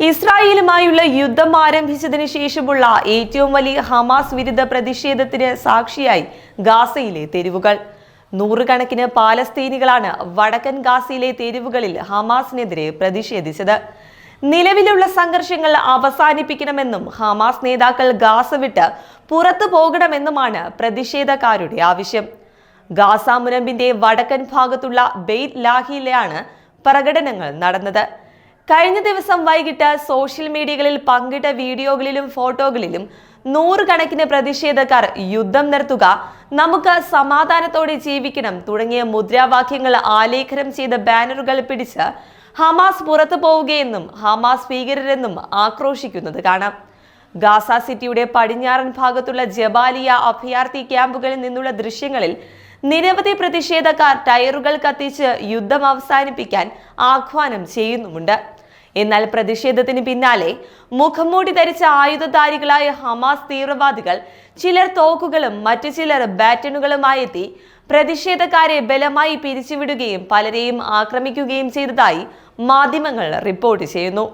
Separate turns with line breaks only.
ഇസ്രായേലുമായുള്ള യുദ്ധം ആരംഭിച്ചതിന് ശേഷമുള്ള ഏറ്റവും വലിയ ഹമാസ് വിരുദ്ധ പ്രതിഷേധത്തിന് സാക്ഷിയായി ഗാസയിലെ തെരുവുകൾ. നൂറുകണക്കിന് പാലസ്തീനികളാണ് വടക്കൻ ഗാസയിലെ തെരുവുകളിൽ ഹമാസിനെതിരെ പ്രതിഷേധിച്ചത്. നിലവിലുള്ള സംഘർഷങ്ങൾ അവസാനിപ്പിക്കണമെന്നും ഹമാസ് നേതാക്കൾ ഗാസ വിട്ട് പുറത്തു പോകണമെന്നുമാണ് പ്രതിഷേധക്കാരുടെ ആവശ്യം. ഗാസ മുനമ്പിന്റെ വടക്കൻ ഭാഗത്തുള്ള ബെയ്ത് ലാഹിയിലാണ് പ്രകടനങ്ങൾ നടന്നത്. കഴിഞ്ഞ ദിവസം വൈകിട്ട് സോഷ്യൽ മീഡിയകളിൽ പങ്കിട്ട വീഡിയോകളിലും ഫോട്ടോകളിലും നൂറുകണക്കിന് പ്രതിഷേധക്കാർ യുദ്ധം നിർത്തുക, നമുക്ക് സമാധാനത്തോടെ ജീവിക്കണം തുടങ്ങിയ മുദ്രാവാക്യങ്ങൾ ആലേഖനം ചെയ്ത ബാനറുകൾ പിടിച്ച് ഹമാസ് പുറത്തു പോവുകയെന്നും ഹമാസ് ഭീകരരെന്നും ആക്രോശിക്കുന്നത് കാണാം. ഗാസ സിറ്റിയുടെ പടിഞ്ഞാറൻ ഭാഗത്തുള്ള ജബാലിയ അഭയാർത്ഥി ക്യാമ്പുകളിൽ നിന്നുള്ള ദൃശ്യങ്ങളിൽ നിരവധി പ്രതിഷേധക്കാർ ടയറുകൾ കത്തിച്ച് യുദ്ധം അവസാനിപ്പിക്കാൻ ആഹ്വാനം ചെയ്യുന്നുമുണ്ട്. എന്നാൽ പ്രതിഷേധത്തിന് പിന്നാലെ മുഖംമൂടി ധരിച്ച ആയുധധാരികളായ ഹമാസ് തീവ്രവാദികൾ ചിലർ തോക്കുകളും മറ്റു ചിലർ ബാറ്റനുകളുമായി എത്തി പ്രതിഷേധക്കാരെ ബലമായി പിരിച്ചുവിടുകയും പലരെയും ആക്രമിക്കുകയും ചെയ്തതായി മാധ്യമങ്ങൾ റിപ്പോർട്ട് ചെയ്യുന്നു.